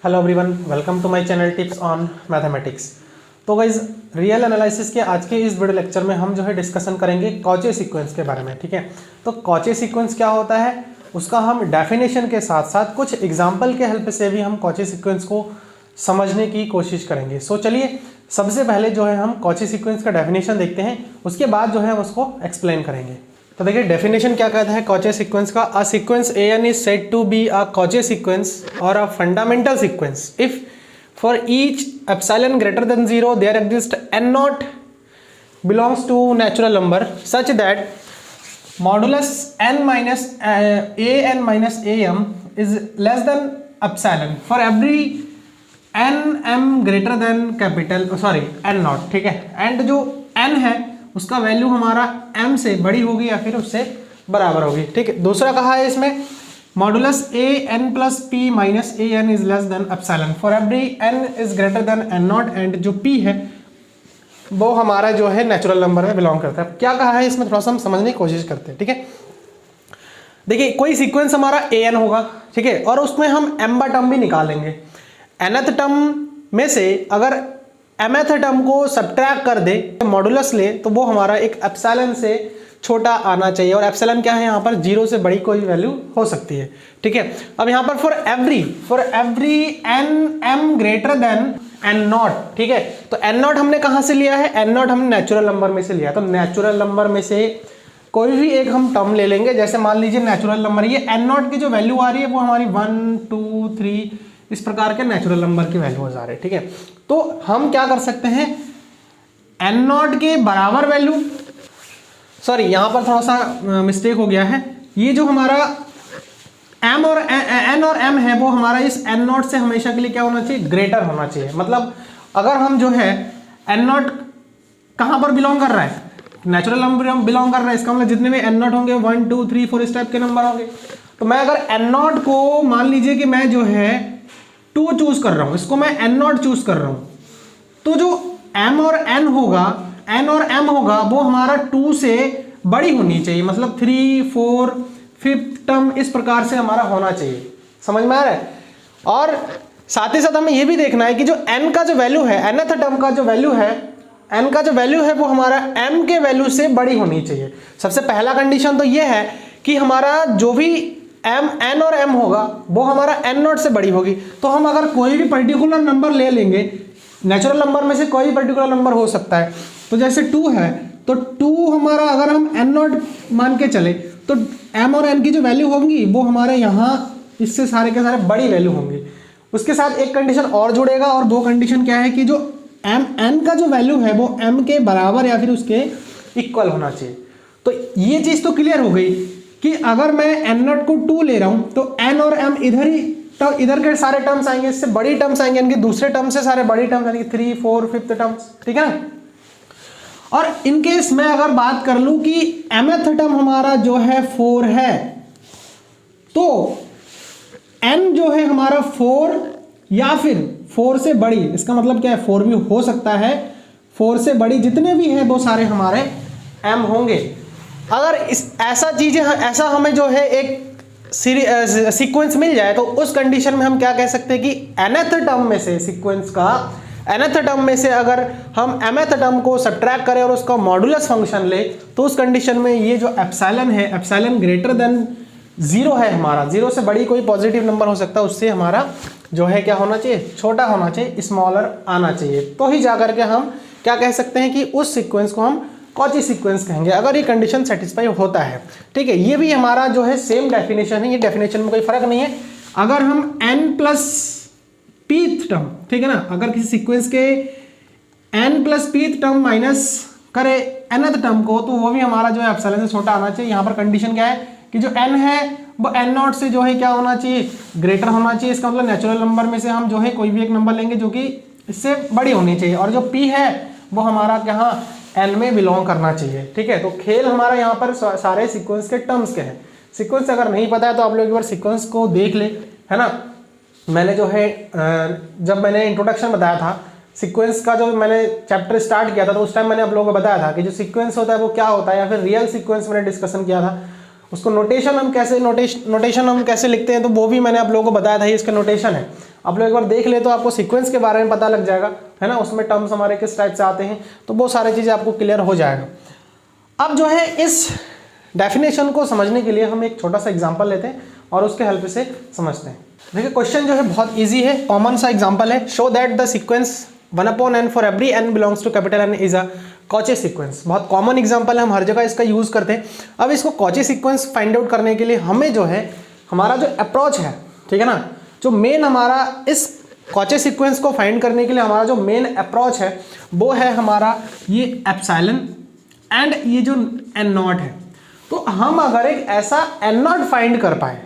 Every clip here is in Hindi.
Hello everyone, welcome to my channel tips on mathematics. तो गाइज रियल एनालिसिस के आज के इस वीडियो लेक्चर में हम जो है डिस्कशन करेंगे कॉचे सीक्वेंस के बारे में। ठीक है, तो कॉचे सीक्वेंस क्या होता है उसका हम डेफिनेशन के साथ साथ कुछ एग्जाम्पल के हेल्प से भी हम कॉचे सीक्वेंस को समझने की कोशिश करेंगे। सो चलिए सबसे पहले जो है हम कॉचे सीक्वेंस का डेफिनेशन देखते हैं, उसके बाद जो है हम उसको एक्सप्लेन करेंगे। तो देखिए डेफिनेशन क्या कहता है कॉचे सीक्वेंस का। A sequence an is said to be a Cauchy sequence और a fundamental sequence if for each epsilon greater than 0 there exist n naught belongs to natural number such that modulus n minus an minus am is less than epsilon for every n m greater than capital n naught. ठीक है, एंड जो n है उसका वैल्यू हमारा m से बड़ी होगी या फिर उससे बराबर होगी। ठीक है, दूसरा कहा है इसमें modulus a n plus p minus a n is less than epsilon for every n is greater than n not and जो p है वो हमारा जो है नेचुरल नंबर में बिलोंग करता है। क्या कहा है इसमें थोड़ा सा हम समझने की कोशिश करते हैं। ठीक है, देखिए कोई सीक्वेंस हमारा an होगा, ठीक है, और उसमें हम m टर्म भी निकालेंगे। nth टर्म में से अगर mth टर्म को सब्ट्रैक्ट कर दे, मॉडुलस ले, तो वो हमारा एक एप्सिलॉन से छोटा आना चाहिए। और एप्सिलॉन क्या है यहाँ पर 0 से बड़ी कोई वैल्यू हो सकती है। ठीक है, अब यहाँ पर for every n m greater than n naught. ठीक है, तो n नॉट हमने कहाँ से लिया है? n नॉट हमने नेचुरल नंबर में से लिया। तो नेचुरल नंबर में से कोई भी एक हम टर्म ले लेंगे। जैसे मान लीजिए नेचुरल नंबर, ये n नॉट की जो वैल्यू आ रही है वो हमारी 1 2 3 इस प्रकार के नेचुरल नंबर की वैल्यूज आ रहे हैं। ठीक है, तो हम क्या कर सकते हैं, n नॉट के बराबर वैल्यू, सॉरी यहाँ पर थोड़ा सा मिस्टेक हो गया है, ये जो हमारा m और n और m है वो हमारा इस n नॉट से हमेशा के लिए क्या होना चाहिए? ग्रेटर होना चाहिए। मतलब अगर हम जो है n नॉट कहाँ पर बिलोंग कर रहा है? नेचुरल नंबर बिलोंग कर रहा है, इसका मतलब जितने भी n नॉट होंगे 1 2 3 4 इस टाइप के नंबर होंगे। तो मैं अगर n नॉट को मान लीजिए कि मैं जो है 2 चूज कर रहा हूं, इसको मैं n नॉट चूज कर रहा हूं, तो जो m और n होगा, n और m होगा वो हमारा 2 से बड़ी होनी चाहिए। मतलब 3 4 5th टर्म इस प्रकार से हमारा होना चाहिए। समझ में आ रहा है? और साथ ही साथ हमें यह भी देखना है कि जो n का जो वैल्यू है, nth टर्म का जो वैल्यू है, n का जो वैल्यू है वो हमारा m के वैल्यू से बड़ी होनी चाहिए। सबसे पहला कंडीशन तो यह है कि हमारा जो भी n और m होगा वो हमारा n नॉट से बड़ी होगी। तो हम अगर कोई भी पर्टिकुलर नंबर ले लेंगे, नेचुरल नंबर में से कोई पर्टिकुलर नंबर हो सकता है, तो जैसे 2 है तो 2 हमारा अगर हम n नॉट मान के चले तो m और n की जो वैल्यू होंगी वो हमारे यहाँ इससे सारे के सारे बड़ी वैल्यू होंगी। उसके साथ एक कंडीशन और जुड़ेगा, और वो कंडीशन क्या है कि जो n का जो वैल्यू है वो m के बराबर या फिर उसके इक्वल होना चाहिए। तो ये चीज़ तो क्लियर हो गई कि अगर मैं n नॉट को 2 ले रहा हूं तो n और m इधर के सारे टर्म्स आएंगे, इससे बड़ी टर्म्स आएंगे, इनके दूसरे टर्म से सारे बड़ी टर्म्स आएंगे, 3 4 5th टर्म्स। ठीक है ना? और इनकेस मैं अगर बात कर लूं कि mth टर्म हमारा जो है 4 है, तो n जो है हमारा 4 या फिर 4 से बड़ी, इसका मतलब क्या है 4 भी हो सकता है, 4 से बड़ी जितने भी हैं वो सारे हमारे m होंगे। अगर ऐसा हमें जो है एक सीक्वेंस मिल जाए तो उस कंडीशन में हम क्या कह सकते हैं कि nth टर्म में से सीक्वेंस का nth टर्म में से अगर हम mth टर्म को सब्ट्रैक्ट करें और उसका मॉडुलस फंक्शन ले, तो उस कंडीशन में ये जो एप्सिलॉन है, एप्सिलॉन ग्रेटर देन 0 है हमारा, 0 से बड़ी कोई पॉजिटिव नंबर हो सकता है, उससे हमारा जो है क्या होना चाहिए? छोटा होना चाहिए, स्मॉलर आना चाहिए। तो ही जाकर के हम क्या कह सकते हैं कि उस सीक्वेंस को हम कॉची सीक्वेंस कहेंगे, अगर ये कंडीशन सेटिस्फाई होता है। ठीक है, ये भी हमारा जो है सेम डेफिनेशन है, ये डेफिनेशन में कोई फर्क नहीं है। अगर हम n प्लस pth टर्म, ठीक है ना, अगर किसी सीक्वेंस के n plus pth term minus करे nth टर्म को, तो वो भी हमारा जो है एप्सिलॉन से छोटा आना चाहिए। यहाँ पर कंडीशन क्या है कि जो n है वो n नॉट से जो है क्या होना चाहिए? ग्रेटर होना चाहिए। इसका मतलब नेचुरल नंबर में से हम जो है कोई भी एक नंबर लेंगे जो कि इससे बड़ी होनी चाहिए, और जो p है वो हमारा क्या n में बिलोंग करना चाहिए। ठीक है, तो खेल हमारा यहाँ पर सारे सीक्वेंस के टर्म्स के हैं। सीक्वेंस अगर नहीं पता है तो आप लोग एक बार सीक्वेंस को देख ले, है ना। मैंने जो है जब मैंने इंट्रोडक्शन बताया था सीक्वेंस का, जो मैंने चैप्टर स्टार्ट किया था, तो उस टाइम मैंने आप लोगों को बताया था कि जो सीक्वेंस होता है वो क्या होता है, या फिर रियल सीक्वेंस मैंने डिस्कशन किया था। उसको नोटेशन हम कैसे लिखते हैं तो वो भी मैंने आप लोगों को बताया था, ये इसका नोटेशन है। आप लोग एक बार देख ले तो आपको सीक्वेंस के बारे में पता लग जाएगा, है ना, उसमें टर्म्स हमारे किस टाइप से आते हैं, तो वो सारी चीज़ें आपको क्लियर हो जाएगा। अब जो है इस डेफिनेशन को समझने के लिए हम एक छोटा सा एग्जाम्पल लेते हैं और उसके हेल्प से समझते हैं। देखिए क्वेश्चन जो है बहुत ईजी है, कॉमन सा एग्जाम्पल है। Show that the sequence 1/n for every n belongs to capital N is a Cauchy sequence. बहुत कॉमन एग्जाम्पल है, हम हर जगह इसका यूज करते हैं। अब इसको कॉची सीक्वेंस फाइंड आउट करने के लिए हमें जो है हमारा जो अप्रोच है, ठीक है ना, जो मेन हमारा इस कॉची सीक्वेंस को फाइंड करने के लिए हमारा जो मेन अप्रोच है वो है हमारा ये एप्सिलॉन एंड ये जो n0 है। तो हम अगर एक ऐसा n0 फाइंड कर पाए,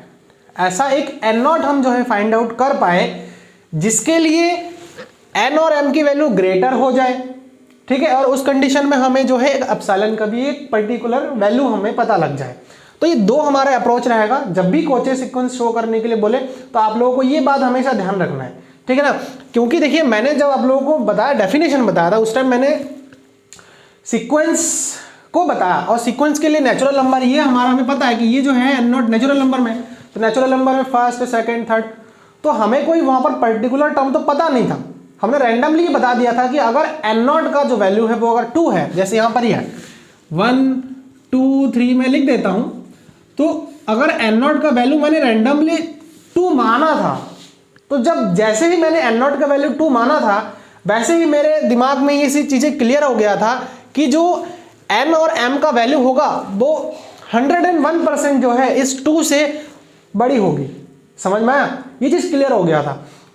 ऐसा एक n0 हम जो है फाइंड आउट कर पाए जिसके लिए n और m की वैल्यू ग्रेटर हो जाए, ठीक है, और उस कंडीशन में हमें जो है एक एप्सिलॉन का भी एक पर्टिकुलर वैल्यू हमें पता लग जाए। तो ये दो हमारा अप्रोच रहेगा। जब भी कॉची सीक्वेंस शो करने के लिए बोले तो आप लोगों को ये बात हमेशा ध्यान रखना है, ठीक है ना, क्योंकि देखिए मैंने जब आप लोगों को बताया, डेफिनेशन बताया था, उस टाइम मैंने सीक्वेंस को बताया और सीक्वेंस के लिए नेचुरल नंबर ये हमारा हमें पता है कि ये जो है n0 नेचुरल नंबर में, तो नेचुरल नंबर में फर्स्ट सेकंड थर्ड, तो हमें कोई वहां पर पर्टिकुलर टर्म तो पता नहीं था। हमने रैंडमली बता दिया था कि अगर n0 का जो वैल्यू है वो अगर 2 है, जैसे यहां पर ही है 1 2 3 मैं लिख देता हूं, तो अगर n0 का वैल्यू मैंने रैंडमली 2 माना था, तो जब जैसे ही मैंने n0 का वैल्यू 2 माना था वैसे ही मेरे दिमाग में ये सी चीजें क्लियर हो गया था कि जो n और m का वैल्यू होगा वो 101% जो है इस 2 से बड़ी होगी। समझ में आया, ये चीज क्लियर हो गया था।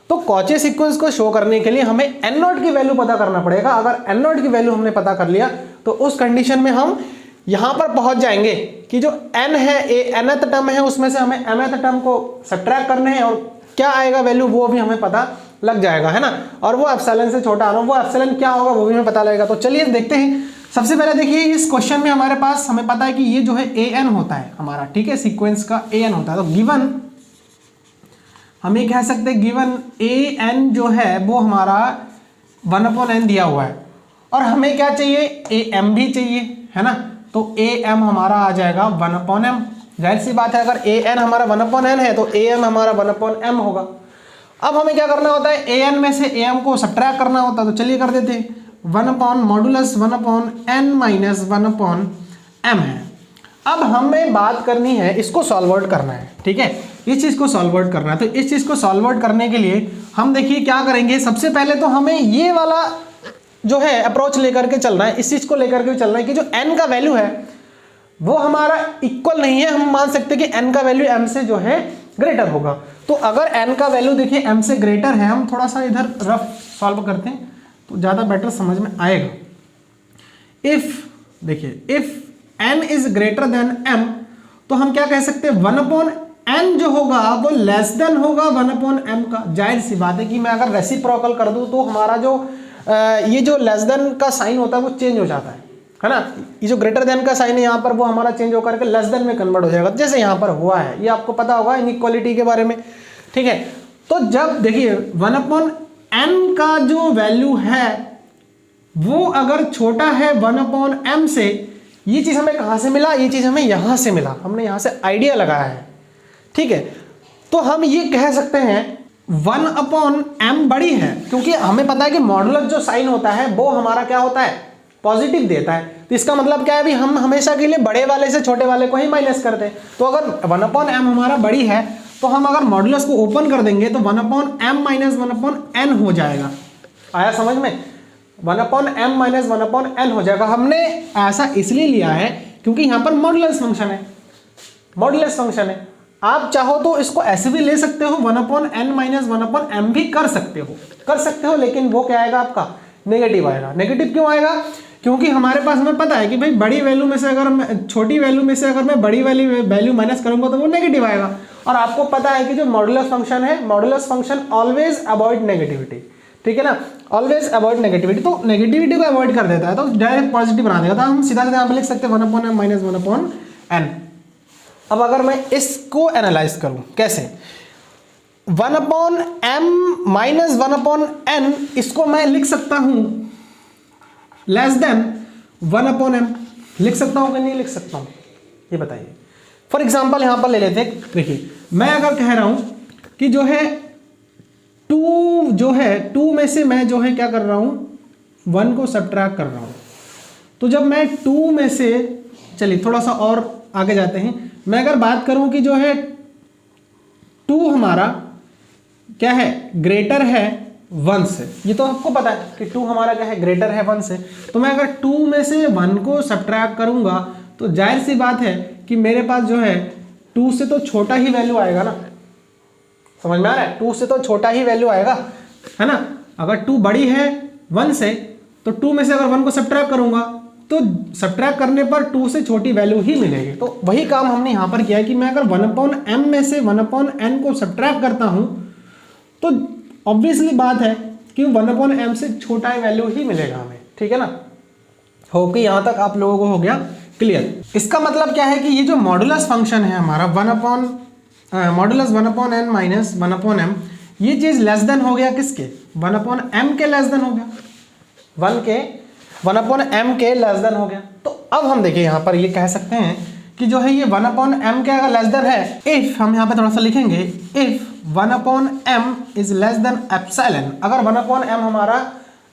तो कॉची सीक्वेंस को शो करने के लिए हमें n0 की वैल्यू पता करना पड़ेगा। अगर n0 की वैल्यू हमने पता कर लिया तो उस कंडीशन में हम यहां पर पहुंच जाएंगे कि जो n है, nth टर्म है, उसमें से हमें mth टर्म को सब्ट्रैक्ट करने हैं और क्या आएगा वैल्यू वो भी हमें पता लग जाएगा, है ना, और वो एप्सिलॉन से छोटा आना, वो एप्सिलॉन क्या होगा वो भी हमें पता लगेगा। तो चलिए देखते हैं। सबसे पहले देखिए इस क्वेश्चन में हमारे पास हमें पता है कि ये जो है an होता है हमारा, ठीक है, सीक्वेंस का an होता है। तो गिवन हम ये कह सकते हैं गिवन an जो है वो हमारा 1/n दिया हुआ है और हमें क्या चाहिए, am भी चाहिए, है ना, तो am हमारा आ जाएगा 1/m। जाहिर सी बात है अगर an हमारा 1/n है तो am हमारा 1/m होगा। अब हमें क्या करना होता है, an में से am को सब्ट्रैक्ट करना होता है, तो चलिए कर देते हैं। 1/(1/n माइनस 1/m है। अब हमें बात करनी है, इसको सॉल्व आउट करना है, ठीक है, इस चीज को सॉल्व आउट करना है। तो इस चीज को सॉल्व आउट करने के लिए हम देखिए क्या करेंगे, सबसे पहले तो हमें ये वाला जो है अप्रोच लेकर के चलना है, इस चीज को लेकर के चलना है कि जो n का वैल्यू है वो हमारा इक्वल नहीं है। हम मान सकते हैं कि n का वैल्यू m से जो है ग्रेटर होगा। तो अगर n का वैल्यू देखिए m से ग्रेटर है, हम थोड़ा सा इधर रफ सॉल्व करते हैं तो ज़्यादा बेटर समझ में आएगा। इफ देखिए if n is greater then m, तो हम क्या कह सकते हैं 1/n जो होगा वो लेस देन होगा 1/m का। जाहिर सी बात है कि मैं अगर रेसिप्रोकल कर दूं तो हमारा जो ये जो लेस देन का साइन होता है वो चेंज हो जाता है ना, ये जो ग्रेटर देन का साइन है यहाँ पर वो हमारा चेंज होकर के लेस देन में कन्वर्ट हो जाएगा, जैसे यहाँ पर हुआ है। ये आपको पता होगा इनइक्वालिटी के बारे में, ठीक है। तो जब देखिए 1/n का जो वैल्यू है वो अगर छोटा है 1/m से, ये चीज हमें कहां से मिला, ये चीज हमें यहां से मिला, हमने यहां से आइडिया लगाया है, ठीक है। तो हम ये कह सकते हैं 1/m बड़ी है, क्योंकि हमें पता है कि मॉडुलस जो साइन होता है वो हमारा क्या होता है, पॉजिटिव देता है। तो इसका मतलब क्या है, भी हम हमेशा के लिए बड़े वाले से छोटे वाले को ही माइनस करते हैं। तो अगर 1/m हमारा बड़ी है तो हम अगर मॉडुलस को ओपन कर देंगे तो 1/m माइनस 1/n हो जाएगा। आया समझ में, 1/m माइनस 1/n हो जाएगा। हमने ऐसा इसलिए लिया है क्योंकि यहाँ पर मॉडुलस फंक्शन है, मॉडुलस फंक्शन है। आप चाहो तो इसको ऐसे भी ले सकते हो, 1/n माइनस 1/m भी कर सकते हो, लेकिन वो क्या आएगा आपका, नेगेटिव आएगा। नेगेटिव क्यों आएगा, क्योंकि हमारे पास हमें पता है कि भाई बड़ी वैल्यू में से अगर मैं छोटी वैल्यू में से अगर मैं बड़ी वाली वैल्यू माइनस करूंगा तो वो नेगेटिव आएगा। और आपको पता है कि जो मॉडुलस फंक्शन है, modulus function always avoid negativity, ठीक है ना, ऑलवेज अवॉइड नेगेटिविटी। तो नेगेटिविटी को अवॉइड कर देता है तो डायरेक्ट पॉजिटिव बना देगा। तो हम सीधा सीधा यहाँ पे लिख सकते हैं 1/m माइनस 1/n। अब अगर मैं इसको एनालाइज करूं कैसे, 1/m माइनस 1/n, इसको मैं लिख सकता हूं लेस देन 1/m। लिख सकता हूं कि नहीं लिख सकता हूं, ये बताइए। फॉर एग्जाम्पल यहां पर ले लेते हैं, देखिए मैं अगर कह रहा हूं कि जो है 2 जो है 2 में से मैं जो है क्या कर रहा हूँ 1 को सब्ट्रैक्ट कर रहा हूँ। तो जब मैं 2 में से, चलिए थोड़ा सा और आगे जाते हैं, मैं अगर बात करूँ कि जो है 2 हमारा क्या है ग्रेटर है 1 से, ये तो आपको पता है कि 2 हमारा क्या है ग्रेटर है 1 से। तो मैं अगर 2 में से 1 को सब्ट्रैक्ट करूंगा तो जाहिर सी बात है कि मेरे पास जो है 2 से तो छोटा ही वैल्यू आएगा ना, समझ में आ रहा है, 2 से तो छोटा ही वैल्यू आएगा, है ना। अगर 2 बड़ी है 1 से तो 2 में से अगर 1 को सब्ट्रैक्ट करूंगा तो सब्ट्रैक्ट करने पर 2 से छोटी वैल्यू ही मिलेगी। तो वही काम हमने यहाँ पर किया है कि मैं अगर 1/m में से 1/n को सब्ट्रैक्ट करता हूँ तो ऑब्वियसली बात है कि 1/m से छोटा वैल्यू ही मिलेगा हमें, ठीक है ना। होके यहाँ तक आप लोगों को हो गया क्लियर। इसका मतलब क्या है कि ये जो मॉडुलस फंक्शन है हमारा मॉडुलस 1/n माइनस 1/m, ये चीज लेस देन हो गया किसके 1/m के लेस देन हो गया 1/m के लेस देन हो गया। तो अब हम देखिए यहाँ पर ये कह सकते हैं कि जो है ये 1/m के अगर लेस देन है, इफ हम यहाँ पे थोड़ा सा लिखेंगे, if 1/m is less than epsilon, अगर 1/m हमारा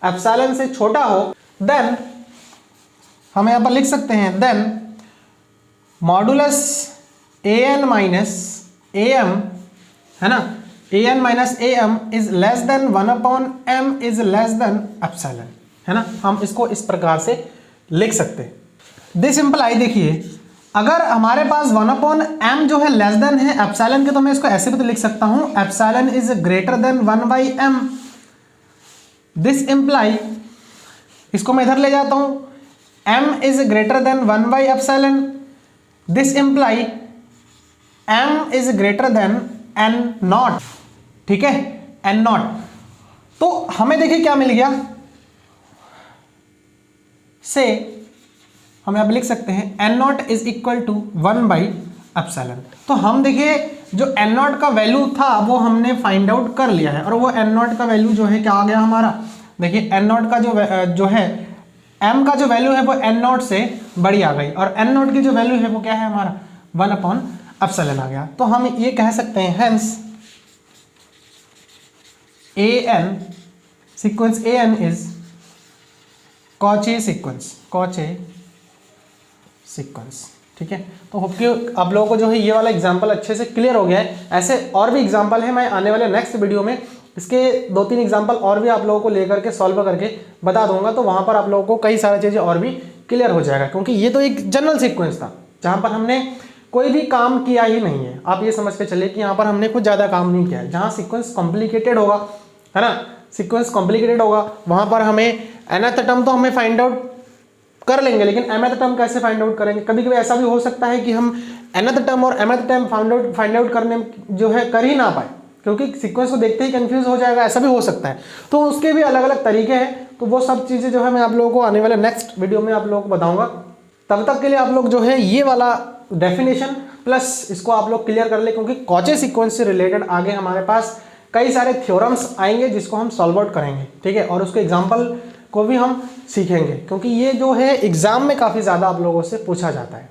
एप्सिलॉन से छोटा हो देन हम यहाँ पर लिख सकते हैं then modulus an minus am, है ना, an minus am is less than 1/m is less than epsilon, है ना। हम इसको इस प्रकार से लिख सकते हैं। दिस इंप्लाई, देखिए अगर हमारे पास 1/m जो है लेस देन है एप्सिलॉन के, तो मैं इसको ऐसे भी तो लिख सकता हूं epsilon is greater than 1/m। This imply, इसको मैं इधर ले जाता हूं, m इज ग्रेटर देन 1/एप्सिलॉन। This imply m is greater than n naught, ठीक है, n नॉट। तो हमें देखिए क्या मिल गया, से हम यहाँ पे लिख सकते हैं n naught is equal to 1/एप्सिलॉन। तो हम देखिए जो n नॉट का वैल्यू था वो हमने फाइंड आउट कर लिया है, और वो n नॉट का वैल्यू जो है क्या आ गया हमारा, देखिए n नॉट का जो है m का जो वैल्यू है वो n नॉट से बड़ी आ गई, और n नॉट की जो वैल्यू है वो क्या है हमारा 1/एप्सिलॉन आ गया। तो हम ये कह सकते हैं hence an sequence an is Cauchy sequence, ठीक है। तो होप कि आप लोगों को जो है ये वाला एग्जांपल अच्छे से क्लियर हो गया है। ऐसे और भी एग्जांपल है, मैं आने वाले नेक्स्ट वीडियो में इसके 2-3 एग्जांपल और भी आप लोगों को लेकर के सॉल्व करके बता दूंगा, तो वहाँ पर आप लोगों को कई सारी चीज़ें और भी क्लियर हो जाएगा, क्योंकि ये तो एक जनरल सीक्वेंस था जहाँ पर हमने कोई भी काम किया ही नहीं है। आप ये समझ के चलिए कि यहाँ पर हमने कुछ ज़्यादा काम नहीं किया है। जहाँ सीक्वेंस कॉम्प्लिकेटेड होगा, है ना, सीक्वेंस कॉम्प्लिकेटेड होगा, वहाँ पर हमें nth टर्म तो हमें फाइंड आउट कर लेंगे, लेकिन mth टर्म कैसे फाइंड आउट करेंगे। कभी कभी ऐसा भी हो सकता है कि हम nth टर्म और mth टर्म फाइंड आउट करने जो है कर ही ना पाए, क्योंकि सीक्वेंस को देखते ही कंफ्यूज हो जाएगा, ऐसा भी हो सकता है। तो उसके भी अलग अलग तरीके हैं, तो वो सब चीज़ें जो है मैं आप लोगों को आने वाले नेक्स्ट वीडियो में आप लोगों को बताऊंगा। तब तक के लिए आप लोग जो है ये वाला डेफिनेशन प्लस इसको आप लोग क्लियर कर ले, क्योंकि कॉचे सीक्वेंस से रिलेटेड आगे हमारे पास कई सारे थ्योरम्स आएंगे जिसको हम सॉल्व आउट करेंगे, ठीक है, और उसके एग्जाम्पल को भी हम सीखेंगे, क्योंकि ये जो है एग्जाम में काफ़ी ज़्यादा आप लोगों से पूछा जाता है।